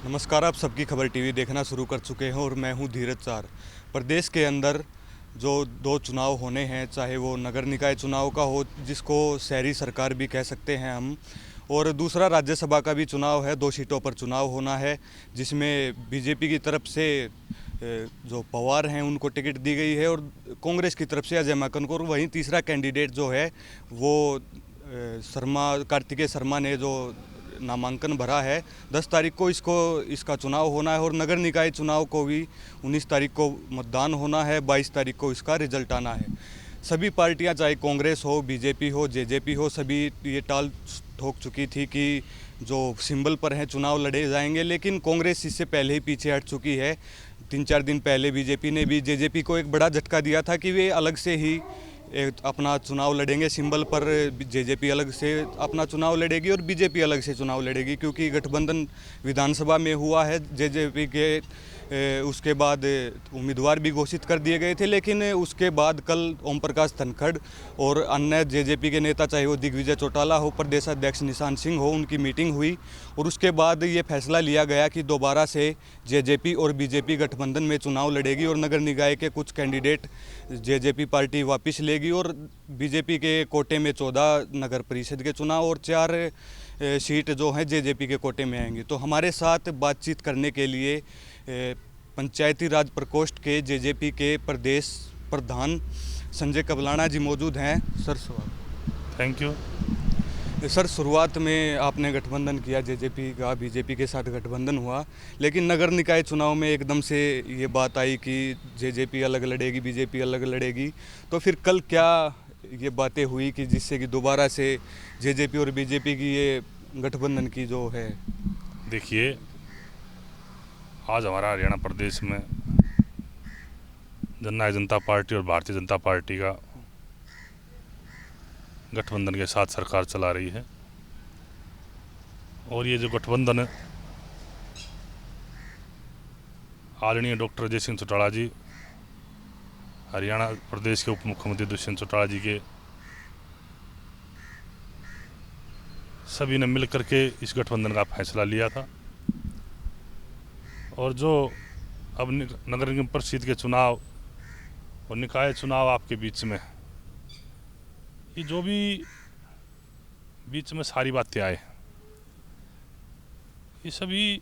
नमस्कार। आप सबकी खबर टीवी देखना शुरू कर चुके हैं और मैं हूं धीरज चार। प्रदेश के अंदर जो दो चुनाव होने हैं, चाहे वो नगर निकाय चुनाव का हो जिसको शहरी सरकार भी कह सकते हैं हम, और दूसरा राज्यसभा का भी चुनाव है। 2 सीटों पर चुनाव होना है जिसमें बीजेपी की तरफ से जो पवार हैं उनको टिकट दी गई है और कांग्रेस की तरफ से अजय माकन को, और वहीं तीसरा कैंडिडेट जो है वो कार्तिकेय शर्मा ने जो नामांकन भरा है। 10 तारीख को इसका चुनाव होना है और नगर निकाय चुनाव को भी 19 तारीख को मतदान होना है। 22 तारीख को इसका रिजल्ट आना है। सभी पार्टियां, चाहे कांग्रेस हो, बीजेपी हो, जेजेपी हो, सभी ये टाल ठोक चुकी थी कि जो सिंबल पर हैं चुनाव लड़े जाएंगे, लेकिन कांग्रेस इससे पहले ही पीछे हट चुकी है। 3-4 दिन पहले बीजेपी ने भी जेजेपी को एक बड़ा झटका दिया था कि वे अलग से ही अपना चुनाव लड़ेंगे सिंबल पर। जेजेपी अलग से अपना चुनाव लड़ेगी और बीजेपी अलग से चुनाव लड़ेगी, क्योंकि गठबंधन विधानसभा में हुआ है। जेजेपी के उसके बाद उम्मीदवार भी घोषित कर दिए गए थे, लेकिन उसके बाद कल ओम प्रकाश धनखड़ और अन्य जेजेपी के नेता, चाहे वो दिग्विजय चौटाला हो, प्रदेश अध्यक्ष निशान सिंह हो, उनकी मीटिंग हुई और उसके बाद ये फैसला लिया गया कि दोबारा से जेजेपी और बीजेपी गठबंधन में चुनाव लड़ेगी और नगर निकाय के कुछ कैंडिडेट जेजेपी पार्टी वापस लेगी और बीजेपी के कोटे में 14 नगर परिषद के चुनाव और 4 सीट जो हैं जेजेपी के कोटे में आएंगी। तो हमारे साथ बातचीत करने के लिए पंचायती राज प्रकोष्ठ के जेजेपी के प्रदेश प्रधान संजय कबलाना जी मौजूद हैं। सर स्वागत। थैंक यू सर, शुरुआत में आपने गठबंधन किया, जेजेपी का बीजेपी के साथ गठबंधन हुआ, लेकिन नगर निकाय चुनाव में एकदम से ये बात आई कि जेजेपी अलग लड़ेगी, बीजेपी अलग लड़ेगी। तो फिर कल क्या ये बातें हुई कि जिससे कि दोबारा से जेजेपी और बीजेपी की ये गठबंधन की जो है। देखिए, आज हमारा हरियाणा प्रदेश में जननायक जनता पार्टी और भारतीय जनता पार्टी का गठबंधन के साथ सरकार चला रही है और ये जो गठबंधन है, आदरणीय डॉक्टर अजय सिंह चौटाला जी, हरियाणा प्रदेश के उप मुख्यमंत्री दुष्यंत चौटाला जी के सभी ने मिलकर के इस गठबंधन का फैसला लिया था। और जो अब नगर निगम परिषद के चुनाव और निकाय चुनाव आपके बीच में, ये जो भी बीच में सारी बातें आए, ये सभी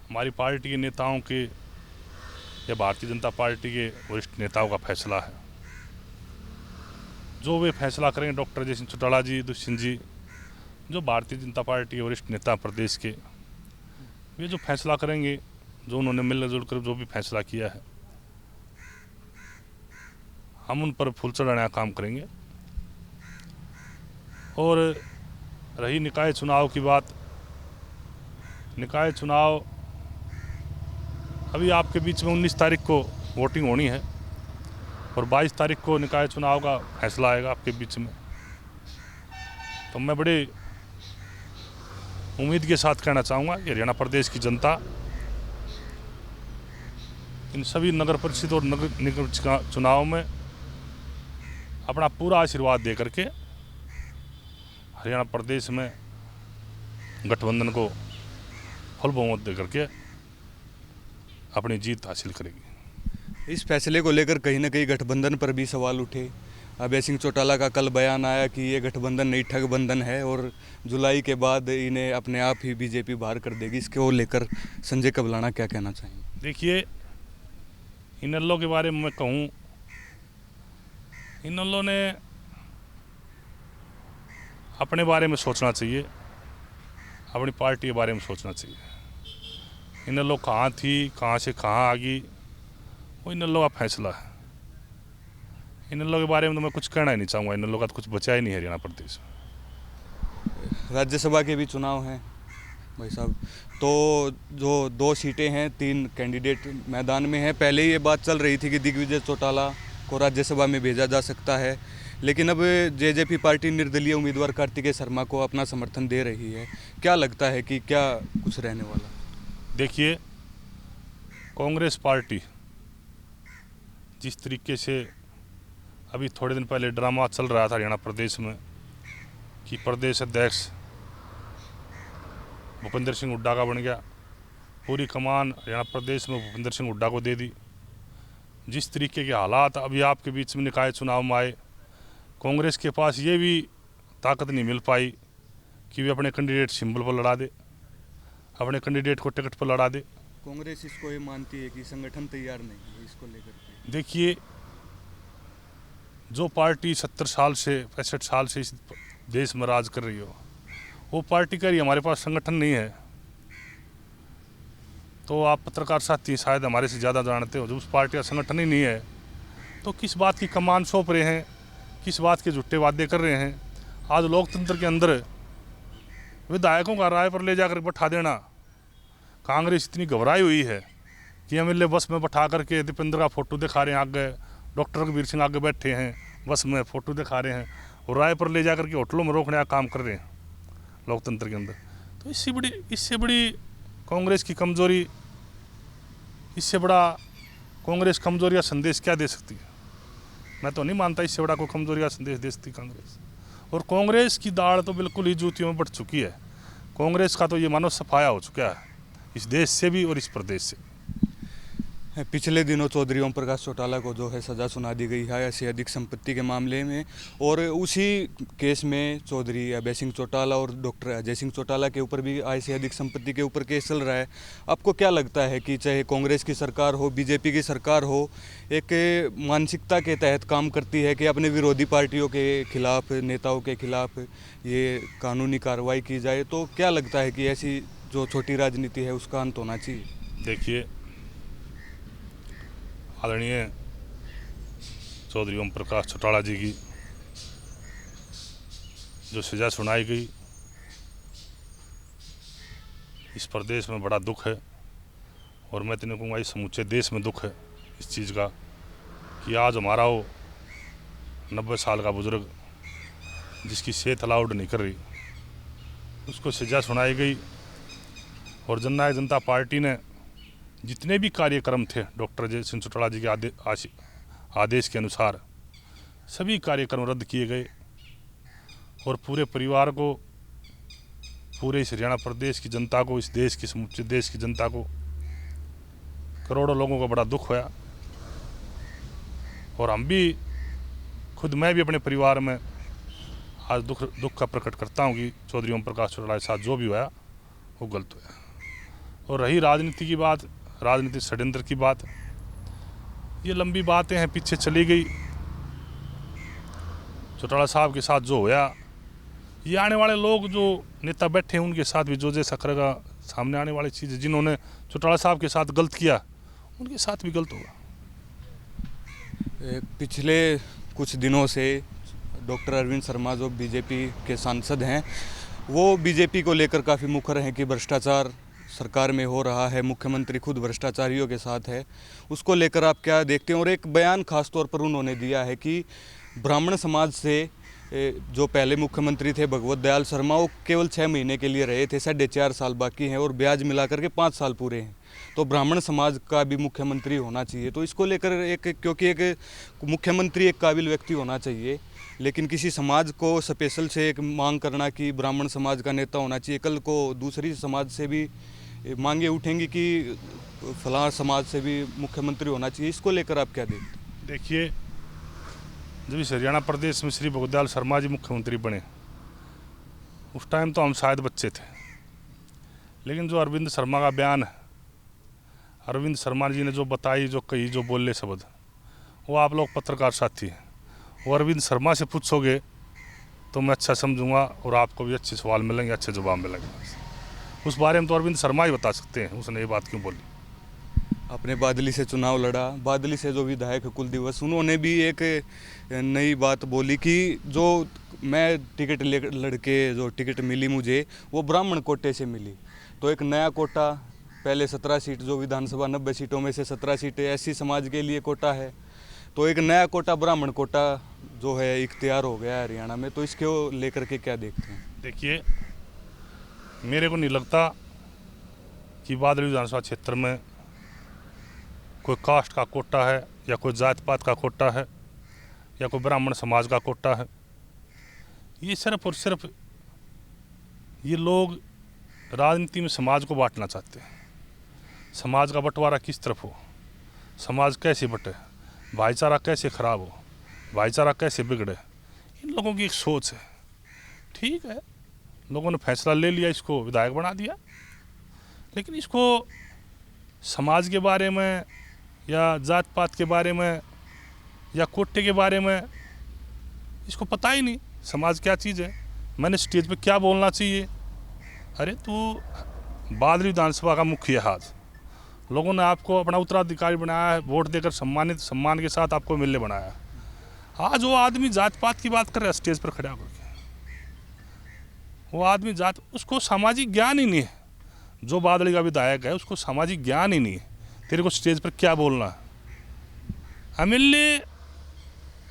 हमारी पार्टी के नेताओं के या भारतीय जनता पार्टी के वरिष्ठ नेताओं का फैसला है। जो वे फैसला करेंगे, डॉक्टर अजय सिंह चौटाला जी, दुष्यंत जी, जो भारतीय जनता पार्टी के वरिष्ठ नेता प्रदेश के, वे जो फैसला करेंगे, जो उन्होंने मिलकर जुलकर जो भी फैसला किया है, हम उन पर फूल चढ़ाने का काम करेंगे। और रही निकाय चुनाव की बात, निकाय चुनाव अभी आपके बीच में 19 तारीख को वोटिंग होनी है और 22 तारीख को निकाय चुनाव का फैसला आएगा आपके बीच में। तो मैं बड़े उम्मीद के साथ कहना चाहूँगा कि हरियाणा प्रदेश की जनता इन सभी नगर परिषद और नगर निगम चुनाव में अपना पूरा आशीर्वाद दे करके हरियाणा प्रदेश में गठबंधन को फुल बहुमत दे करके अपनी जीत हासिल करेगी। इस फैसले को लेकर कहीं ना कहीं गठबंधन पर भी सवाल उठे। अभय सिंह चौटाला का कल बयान आया कि ये गठबंधन नई ठग बंधन है और जुलाई के बाद इन्हें अपने आप ही बीजेपी बाहर कर देगी। इसको लेकर संजय कबलाना क्या कहना चाहेंगे? देखिए, इनेलो के बारे में मैं कहूँ, इनेलो ने अपने बारे में सोचना चाहिए, अपनी पार्टी के बारे में सोचना चाहिए। इनेलो कहाँ थी, कहाँ से कहाँ आ गई, वो इनेलो का फैसला है। इनेलो के बारे में तो मैं कुछ कहना ही नहीं चाहूँगा। इनेलो का तो कुछ बचा ही नहीं है हरियाणा प्रदेश में। राज्यसभा के भी चुनाव हैं भाई साहब, तो जो 2 सीटें हैं, 3 कैंडिडेट मैदान में हैं। पहले ही ये बात चल रही थी कि दिग्विजय चौटाला को राज्यसभा में भेजा जा सकता है, लेकिन अब जेजेपी पार्टी निर्दलीय उम्मीदवार कार्तिकेय शर्मा को अपना समर्थन दे रही है। क्या लगता है कि क्या कुछ रहने वाला? देखिए, कांग्रेस पार्टी जिस तरीके से अभी थोड़े दिन पहले ड्रामा चल रहा था हरियाणा प्रदेश में कि प्रदेश अध्यक्ष भूपेंद्र सिंह हुड्डा का बन गया, पूरी कमान हरियाणा प्रदेश में भूपेंद्र सिंह हुड्डा को दे दी। जिस तरीके के हालात अभी आपके बीच में निकाय चुनाव में आए, कांग्रेस के पास ये भी ताकत नहीं मिल पाई कि वे अपने कैंडिडेट सिंबल पर लड़ा दे, अपने कैंडिडेट को टिकट पर लड़ा दे। कांग्रेस इसको ये मानती है कि संगठन तैयार नहीं है इसको लेकर के। देखिए, जो पार्टी 70 साल से 65 साल से इस देश में राज कर रही हो, वो पार्टी का ही हमारे पास संगठन नहीं है। तो आप पत्रकार साथी शायद हमारे से ज़्यादा जानते हो, जब उस पार्टी का संगठन ही नहीं है तो किस बात की कमान सौंप रहे हैं, किस बात के झूठे वादे कर रहे हैं। आज लोकतंत्र के अंदर विधायकों का राय पर ले जाकर बैठा देना, कांग्रेस इतनी घबराई हुई है कि एमएलए बस में बैठा करके दीपेंद्र का फोटो दिखा रहे हैं, आगे डॉक्टर रघुवीर सिंह आगे बैठे हैं, बस में फ़ोटो दिखा रहे हैं और राय पर ले जाकर के होटलों में रोकने का काम कर रहे हैं लोकतंत्र के अंदर। तो इससे बड़ी कांग्रेस की कमज़ोरी, इससे बड़ा कांग्रेस कमज़ोरी का संदेश क्या दे सकती है? मैं तो नहीं मानता इससे बड़ा कोई कमज़ोरी का संदेश दे सकती कांग्रेस। और कांग्रेस की दाढ़ तो बिल्कुल ही जूतियों में बढ़ चुकी है। कांग्रेस का तो ये मानो सफाया हो चुका है इस देश से भी और इस प्रदेश से। पिछले दिनों चौधरी ओम प्रकाश चौटाला को जो है सज़ा सुना दी गई है ऐसे अधिक संपत्ति के मामले में, और उसी केस में चौधरी अभय सिंह चौटाला और डॉक्टर अजय सिंह चौटाला के ऊपर भी आय से अधिक संपत्ति के ऊपर केस चल रहा है। आपको क्या लगता है कि चाहे कांग्रेस की सरकार हो, बीजेपी की सरकार हो, एक मानसिकता के तहत काम करती है कि अपने विरोधी पार्टियों के खिलाफ, नेताओं के खिलाफ ये कानूनी कार्रवाई की जाए, तो क्या लगता है कि ऐसी जो छोटी राजनीति है उसका अंत होना चाहिए? देखिए, आदरणीय चौधरी ओम प्रकाश चौटाला जी की जो सज़ा सुनाई गई, इस प्रदेश में बड़ा दुख है। और मैं तो नहीं कहूँगा इस समूचे देश में दुख है इस चीज़ का कि आज हमारा वो 90 साल का बुज़ुर्ग जिसकी सेहत अलाउड नहीं कर रही, उसको सज़ा सुनाई गई। और जननायक जनता पार्टी ने जितने भी कार्यक्रम थे डॉक्टर अजय सिंह चौटाला जी के आदेश के अनुसार सभी कार्यक्रम रद्द किए गए और पूरे परिवार को, पूरे इस हरियाणा प्रदेश की जनता को, इस देश की, समूचे देश की जनता को, करोड़ों लोगों को बड़ा दुख हुआ। और हम भी खुद, मैं भी अपने परिवार में आज दुख का प्रकट करता हूँ कि चौधरी ओम प्रकाश चौटाला के साथ जो भी हुआ वो गलत हुआ। और रही राजनीति की बात, राजनीतिक षड्यंत्र की बात, ये लंबी बातें हैं, पीछे चली गई। चौटाला साहब के साथ जो होया, ये आने वाले लोग जो नेता बैठे हैं उनके साथ भी जो जैसा करेगा, सामने आने वाली चीज़, जिन्होंने चौटाला साहब के साथ गलत किया उनके साथ भी गलत होगा। पिछले कुछ दिनों से डॉक्टर अरविंद शर्मा जो बीजेपी के सांसद हैं, वो बीजेपी को लेकर काफ़ी मुखर हैं कि भ्रष्टाचार सरकार में हो रहा है, मुख्यमंत्री खुद भ्रष्टाचारियों के साथ है। उसको लेकर आप क्या देखते हैं? और एक बयान खास तौर पर उन्होंने दिया है कि ब्राह्मण समाज से जो पहले मुख्यमंत्री थे भगवत दयाल शर्मा, वो केवल 6 महीने के लिए रहे थे, 4.5 साल बाकी हैं और ब्याज मिलाकर के 5 साल पूरे हैं, तो ब्राह्मण समाज का भी मुख्यमंत्री होना चाहिए। तो इसको लेकर क्योंकि एक मुख्यमंत्री एक काबिल व्यक्ति होना चाहिए, लेकिन किसी समाज को स्पेशल से एक मांग करना कि ब्राह्मण समाज का नेता होना चाहिए, कल को दूसरी समाज से भी मांगे उठेंगी कि फलां समाज से भी मुख्यमंत्री होना चाहिए। इसको लेकर आप क्या देखते हैं? देखिए, जब इस हरियाणा प्रदेश में श्री भगवत दयाल शर्मा जी मुख्यमंत्री बने, उस टाइम तो हम शायद बच्चे थे, लेकिन जो अरविंद शर्मा का बयान है, अरविंद शर्मा जी ने जो बताई, जो कही, जो बोले शब्द, वो आप लोग पत्रकार साथी हैं, वो अरविंद शर्मा से पूछोगे तो मैं अच्छा समझूंगा और आपको भी अच्छे सवाल मिलेंगे, अच्छे जवाब मिलेंगे। उस बारे में तो अरविंद शर्मा ही बता सकते हैं उसने ये बात क्यों बोली। आपने बादली से चुनाव लड़ा, बादली से जो विधायक कुलदिवस, उन्होंने भी एक नई बात बोली कि जो मैं टिकट लड़के जो टिकट मिली मुझे वो ब्राह्मण कोटे से मिली, तो एक नया कोटा, पहले 17 सीट जो विधानसभा 90 सीटों में से 17 सीटें एससी समाज के लिए कोटा है, तो एक नया कोटा ब्राह्मण कोटा जो है इख्तियार हो गया है हरियाणा में। तो इसको लेकर के क्या देखते हैं? देखिए, मेरे को नहीं लगता कि बादली विधानसभा क्षेत्र में कोई कास्ट का कोटा है या कोई जात पात का कोटा है या कोई ब्राह्मण समाज का कोटा है। ये सिर्फ और सिर्फ ये लोग राजनीति में समाज को बांटना चाहते हैं। समाज का बंटवारा किस तरफ हो, समाज कैसे बटे, भाईचारा कैसे खराब हो, भाईचारा कैसे बिगड़े, इन लोगों की एक सोच है। ठीक है, लोगों ने फैसला ले लिया, इसको विधायक बना दिया, लेकिन इसको समाज के बारे में या जात पात के बारे में या कोटे के बारे में इसको पता ही नहीं समाज क्या चीज़ है। मैंने स्टेज पे क्या बोलना चाहिए, अरे तू बादली विधानसभा का मुखिया है, आज लोगों ने आपको अपना उत्तराधिकारी बनाया है, वोट देकर सम्मान के साथ आपको मिलने बनाया है। आज वो आदमी जात पात की बात कर रहा है स्टेज पर खड़ा होकर, वो आदमी उसको सामाजिक ज्ञान ही नहीं है। जो बादली का विधायक है उसको सामाजिक ज्ञान ही नहीं है। तेरे को स्टेज पर क्या बोलना है। एमएलए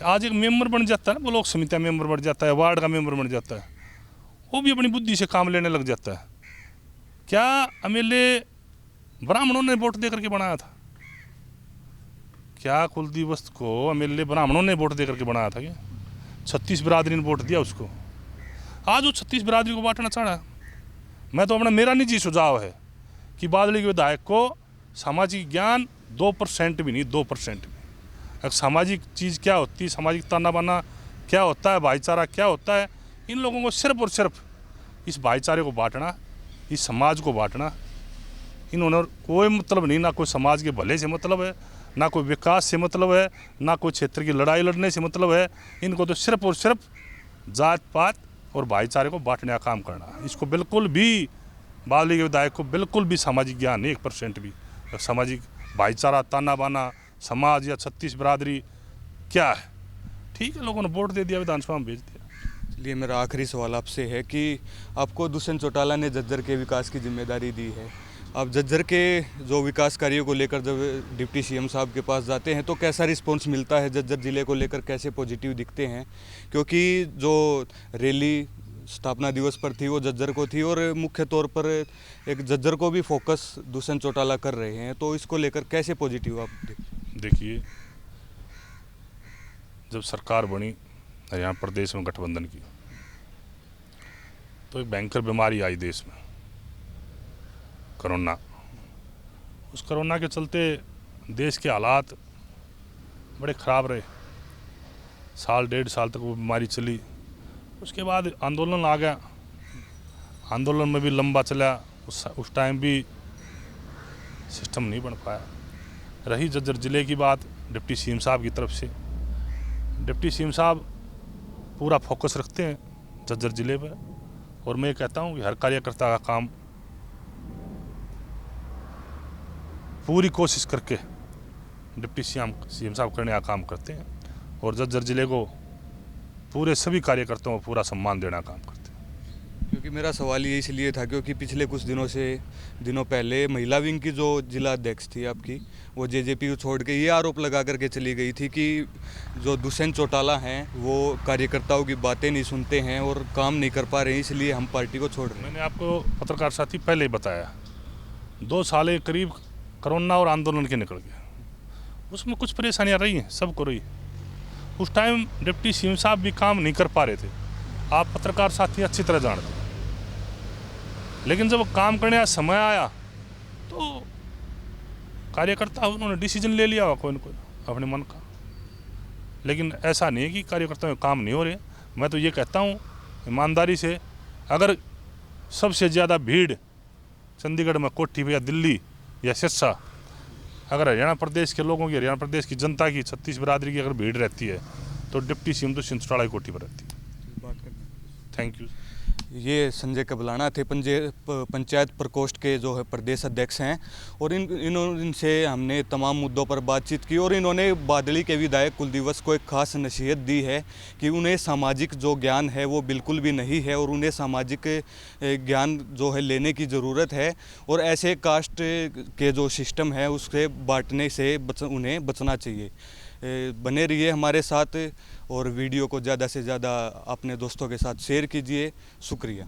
आज एक मेंबर बन जाता है ना, ब्लॉक समिति मेंबर बन जाता है, वार्ड का मेंबर बन जाता है, वो भी अपनी बुद्धि से काम लेने लग जाता है। क्या एमएलए ब्राह्मणों ने वोट दे करके बनाया था? क्या कुलदीप वस्त को एमएलए ब्राह्मणों ने वोट दे करके बनाया था? क्या 36 बिरादरी ने वोट दिया उसको? आज वो 36 बिरादरी को बांटना चाह रहा है। मैं तो मेरा निजी सुझाव है कि बादली के विधायक को सामाजिक ज्ञान 2% भी नहीं, 2% भी। अगर सामाजिक चीज़ क्या होती है, सामाजिक ताना बाना क्या होता है, भाईचारा क्या होता है, इन लोगों को सिर्फ और सिर्फ इस भाईचारे को बांटना, इस समाज को बांटना, इन्होंने कोई मतलब नहीं। ना कोई समाज के भले से मतलब है, ना कोई विकास से मतलब है, ना कोई क्षेत्र की लड़ाई लड़ने से मतलब है। इनको तो सिर्फ और सिर्फ जात पात और भाईचारे को बांटने का काम करना। इसको बिल्कुल भी बादली के विधायक को बिल्कुल भी सामाजिक ज्ञान नहीं, 1% भी। सामाजिक भाईचारा, ताना बाना, समाज या 36 बिरादरी क्या है? ठीक है, लोगों ने वोट दे दिया, विधानसभा में भेज दिया। चलिए, मेरा आखिरी सवाल आपसे है कि आपको दुष्यंत चौटाला ने झज्जर के विकास की जिम्मेदारी दी है। आप झज्जर के जो विकास कार्यों को लेकर जब डिप्टी सीएम साहब के पास जाते हैं तो कैसा रिस्पांस मिलता है? झज्जर ज़िले को लेकर कैसे पॉजिटिव दिखते हैं? क्योंकि जो रैली स्थापना दिवस पर थी वो झज्जर को थी और मुख्य तौर पर एक झज्जर को भी फोकस दुष्यंत चौटाला कर रहे हैं, तो इसको लेकर कैसे पॉजिटिव आप देखिए, जब सरकार बनी हरियाणा प्रदेश में गठबंधन की, तो एक भयंकर बीमारी आई देश में, कोरोना। उस कोरोना के चलते देश के हालात बड़े ख़राब रहे। साल 1.5 साल तक वो बीमारी चली। उसके बाद आंदोलन आ गया, आंदोलन में भी लंबा चला, उस टाइम भी सिस्टम नहीं बन पाया। रही झज्जर ज़िले की बात, डिप्टी सीएम साहब की तरफ से, डिप्टी सीएम साहब पूरा फोकस रखते हैं झज्जर ज़िले पर, और मैं कहता हूँ कि हर कार्यकर्ता का काम पूरी कोशिश करके डिप्टी सीएम साहब करने का काम करते हैं, और झज्जर ज़िले को पूरे सभी कार्यकर्ताओं को पूरा सम्मान देने का काम करते हैं। क्योंकि मेरा सवाल ये इसलिए था क्योंकि पिछले कुछ दिनों पहले महिला विंग की जो जिला अध्यक्ष थी आपकी, वो जेजेपी को छोड़ के ये आरोप लगा करके चली गई थी कि जो दुष्यंत चौटाला हैं वो कार्यकर्ताओं की बातें नहीं सुनते हैं और काम नहीं कर पा रहे हैं, इसलिए हम पार्टी को छोड़ रहे हैं। मैंने आपको पत्रकार साथी पहले ही बताया, 2 साल करीब कोरोना और आंदोलन के निकल गए, उसमें कुछ परेशानियाँ रही हैं, सबको रही। उस टाइम डिप्टी सीएम साहब भी काम नहीं कर पा रहे थे, आप पत्रकार साथी अच्छी तरह जानते हैं। लेकिन जब काम करने का समय आया तो कार्यकर्ता उन्होंने डिसीजन ले लिया कोई न कोई अपने मन का। लेकिन ऐसा नहीं है कि कार्यकर्ताओं में काम नहीं हो रहे। मैं तो ये कहता हूँ ईमानदारी से, अगर सबसे ज़्यादा भीड़ चंडीगढ़ में कोठी पे या दिल्ली या सिरसा, अगर हरियाणा प्रदेश के लोगों की, हरियाणा प्रदेश की जनता की, 36 बिरादरी की अगर भीड़ रहती है तो डिप्टी सीएम तो चौटाला की कोठी पर रहती है। Thank you. ये संजय कबलाना थे पंचायत प्रकोष्ठ के जो है प्रदेश अध्यक्ष हैं, और इनसे हमने तमाम मुद्दों पर बातचीत की, और इन्होंने बादली के विधायक कुलदीप वस्त को एक खास नसीहत दी है कि उन्हें सामाजिक जो ज्ञान है वो बिल्कुल भी नहीं है, और उन्हें सामाजिक ज्ञान जो है लेने की ज़रूरत है, और ऐसे कास्ट के जो सिस्टम है उससे बांटने से उन्हें बचना चाहिए। बने रहिए हमारे साथ, और वीडियो को ज़्यादा से ज़्यादा अपने दोस्तों के साथ शेयर कीजिए। शुक्रिया।